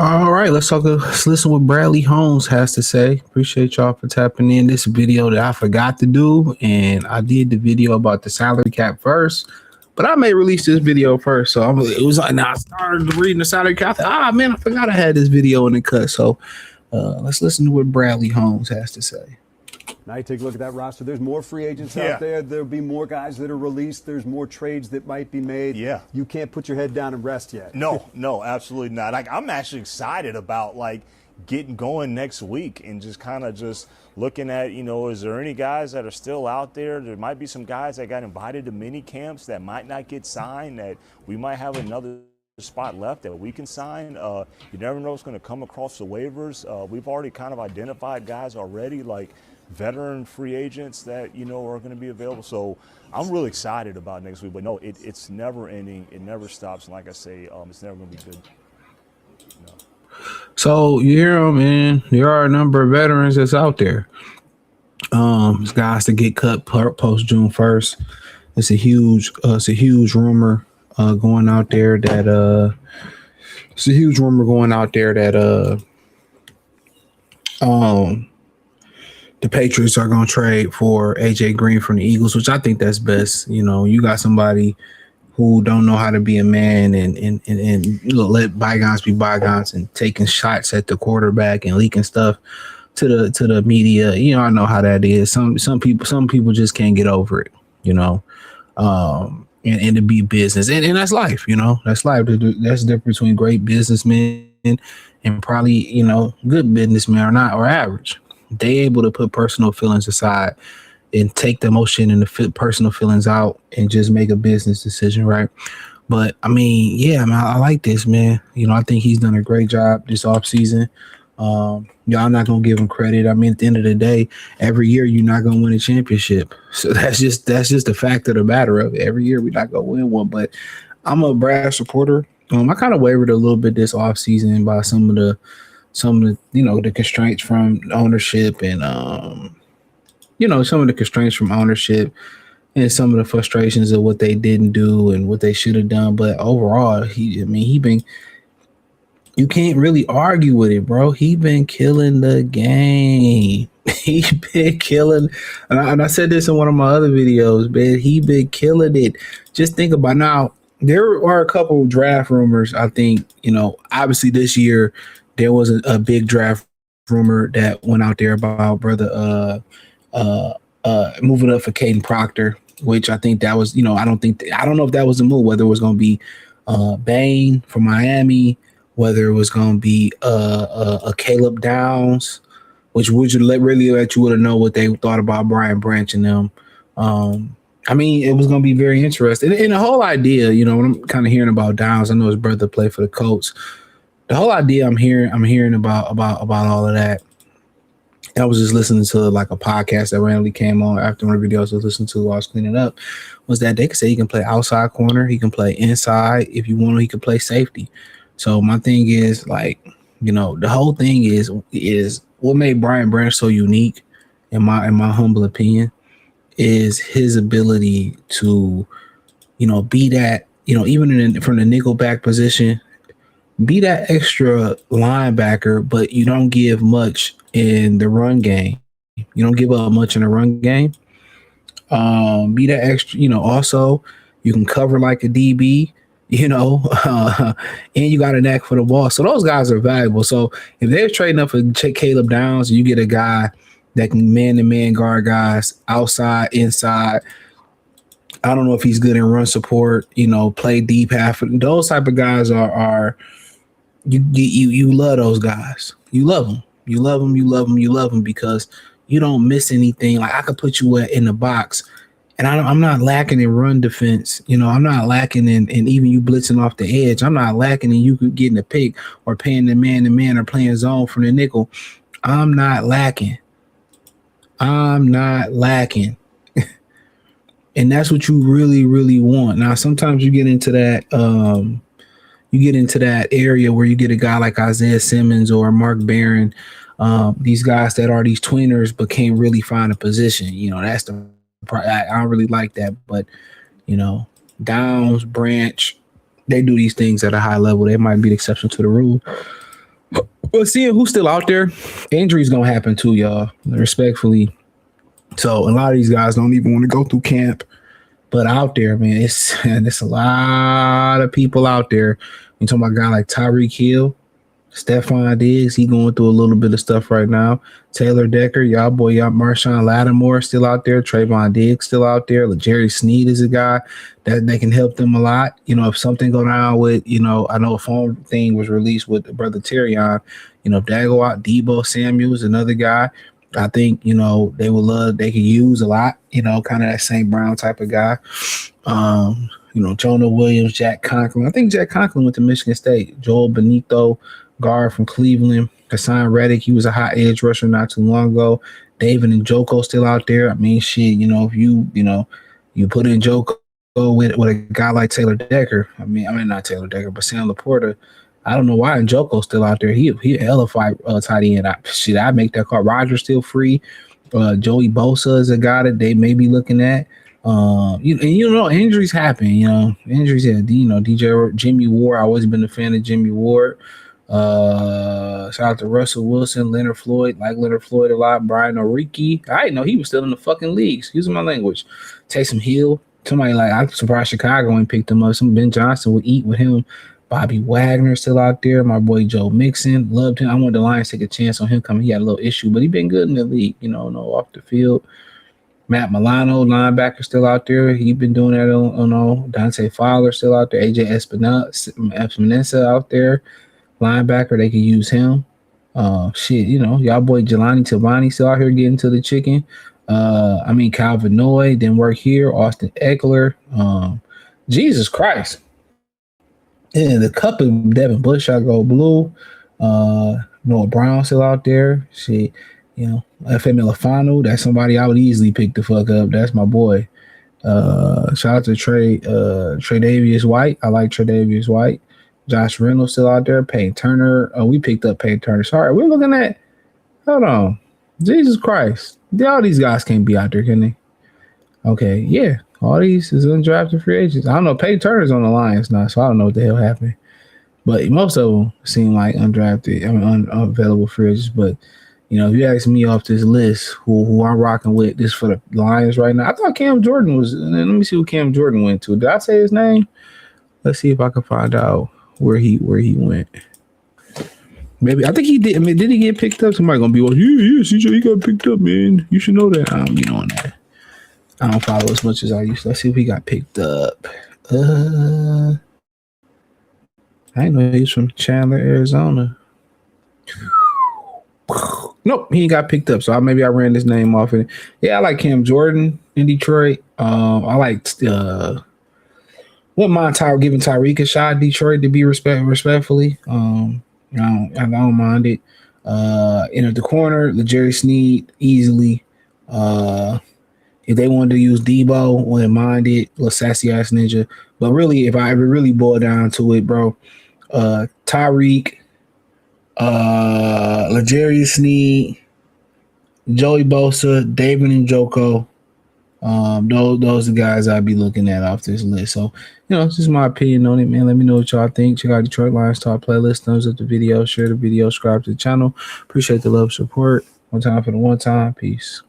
All right, let's listen what Bradley Holmes has to say. Appreciate y'all for tapping in. This video that I forgot to do, and I did the video about the salary cap first, but I may release this video first. So it was like now I started reading the salary cap. Man, I forgot I had this video in the cut. So let's listen to what Bradley Holmes has to say. Now you take a look at that roster. There's more free agents out there. There'll be more guys that are released. There's more trades that might be made. Yeah. You can't put your head down and rest yet. No, absolutely not. Like, I'm actually excited about getting going next week and just kind of just looking at, is there any guys that are still out there? There might be some guys that got invited to mini camps that might not get signed, that we might have another spot left that we can sign. You never know what's going to come across the waivers. We've already kind of identified guys already, like veteran free agents that are going to be available. So I'm really excited about next week. But no, it's never ending. It never stops. And like I say, it's never going to be good. No. So you hear them, man. There are a number of veterans that's out there. There's guys to get cut post June 1st. It's a huge rumor going out there that the Patriots are going to trade for AJ Green from the Eagles, which I think that's best. You got somebody who don't know how to be a man and let bygones be bygones and taking shots at the quarterback and leaking stuff to the media. I know how that is. Some people just can't get over it. And to be business, and that's life. That's life. That's the difference between great businessmen and probably good businessmen or average. They able to put personal feelings aside and take the emotion and the personal feelings out and just make a business decision, right? But I like this, man. I think he's done a great job this offseason. I'm not gonna give him credit. At the end of the day, every year you're not gonna win a championship. So that's just the fact of the matter of it. Every year we're not gonna win one. But I'm a Brad supporter. I kind of wavered a little bit this offseason by some of the the constraints from ownership and some of the constraints from ownership and some of the frustrations of what they didn't do and what they should have done. But overall, you can't really argue with it, bro. He been killing the game. He been killing, and I said this in one of my other videos, man. He been killing it. Just think about now. There are a couple of draft rumors. I think obviously this year there was a big draft rumor that went out there about brother moving up for Caden Proctor, which I think that was I don't know if that was the move. Whether it was going to be Bain from Miami, whether it was going to be a Caleb Downs, which really let you know what they thought about Brian Branch and them. It was going to be very interesting. And the whole idea, when I'm kind of hearing about Downs, I know his brother played for the Colts. The whole idea I'm hearing about all of that. I was just listening to like a podcast that randomly came on after one of the videos I was listening to while I was cleaning up, was that they could say he can play outside corner, he can play inside. If you want to, he can play safety. So my thing is the whole thing is what made Brian Branch so unique, in my humble opinion, is his ability to, be that, even from the nickel back position, be that extra linebacker, but you don't give much in the run game. You don't give up much in the run game. Be that extra, also you can cover like a DB, and you got a knack for the ball. So those guys are valuable. So if they're trading up for Caleb Downs and you get a guy that can man-to-man guard guys outside, inside, I don't know if he's good in run support, play deep half. Those type of guys are you love those guys. You love them. You love them because you don't miss anything. Like I could put you in the box, and I'm not lacking in run defense. I'm not lacking in even you blitzing off the edge. I'm not lacking in you getting a pick or paying the man-to-man or playing zone from the nickel. I'm not lacking. And that's what you really, really want. Now, sometimes you get into that area where you get a guy like Isaiah Simmons or Mark Barron, these guys that are these tweeners but can't really find a position. That's I don't really like that. But, Downs, Branch, they do these things at a high level. They might be the exception to the rule. Well, seeing who's still out there, injuries gonna happen too, y'all. Respectfully. So a lot of these guys don't even want to go through camp. But out there, man, it's a lot of people out there. You talking about a guy like Tyreek Hill, Stephon Diggs, he going through a little bit of stuff right now. Taylor Decker, y'all Marshawn Lattimore still out there. Trayvon Diggs still out there. Jerry Sneed is a guy that they can help them a lot. You know, if something go down with, you know, I know a phone thing was released with brother Terrion. You know, if that go out, Debo Samuel's another guy. I think, you know, they could use a lot, you know, kind of that St. Brown type of guy. You know, Jonah Williams, Jack Conklin. I think Jack Conklin went to Michigan State. Joel Benito, guard from Cleveland. Hassan Reddick, he was a hot edge rusher not too long ago. David and Joko still out there. I mean, shit, you know, if you put in Joko with a guy like Taylor Decker. I mean not Taylor Decker, but Sam Laporta. I don't know why Njoko's still out there. He a hell of a tight end. I'd make that call. Roger's still free. Joey Bosa is a guy that they may be looking at. You know, injuries happen. You know, injuries. Yeah, you know, DJ Jimmy Ward. I've always been a fan of Jimmy Ward. Shout out to Russell Wilson, Leonard Floyd. Like Leonard Floyd a lot. Brian Oriki. I didn't know he was still in the fucking league. Excuse my language. Taysom Hill. Somebody like, I'm surprised Chicago ain't picked him up. Some Ben Johnson would eat with him. Bobby Wagner still out there. My boy Joe Mixon, loved him. I wanted the Lions to take a chance on him coming. He had a little issue, but he been good in the league, you know, no off the field. Matt Milano, linebacker, still out there. He been doing that on Dante Fowler still out there. AJ Espinosa out there, linebacker. They could use him. You know, y'all boy Jelani Tavani still out here getting to the chicken. Calvin Noy didn't work here. Austin Eckler. Jesus Christ. And the cup of Devin Bush, I go blue. Noah Brown still out there. Shit, you know, FM Elefano, that's somebody I would easily pick the fuck up. That's my boy. Shout out to Tre'Davious White. I like Tre'Davious White. Josh Reynolds still out there. Payne Turner. We picked up Payne Turner. Sorry, we're looking at. Hold on. Jesus Christ. All these guys can't be out there, can they? Okay, yeah. All these is undrafted free agents. I don't know. Payne Turner's on the Lions now, so I don't know what the hell happened. But most of them seem like undrafted, unavailable free agents. But, you know, if you ask me off this list, who I'm rocking with, this for the Lions right now, I thought Cam Jordan was. Let me see who Cam Jordan went to. Did I say his name? Let's see if I can find out where he went. Maybe I think he did. I mean, did he get picked up? Somebody gonna be like, yeah, CJ, he got picked up, man. You should know that. I don't be knowing that. I don't follow as much as I used to. Let's see if he got picked up. I didn't know he was from Chandler, Arizona. Nope, he ain't got picked up. So maybe I ran his name off it. Yeah, I like Cam Jordan in Detroit. I like wouldn't mind giving Tyreek a shot in Detroit to be respectfully. I don't mind it. The corner, the Jerry Sneed easily. If they wanted to use Debo, wouldn't mind it. Little sassy ass ninja. But really, if I ever really boil down to it, bro, Tyreek, L'Jarius Sneed, Joey Bosa, David and Joko. Those are the guys I'd be looking at off this list. So, you know, it's just my opinion on it, man. Let me know what y'all think. Check out Detroit Lions Talk playlist. Thumbs up the video, share the video, subscribe to the channel. Appreciate the love, support. One time for the one time. Peace.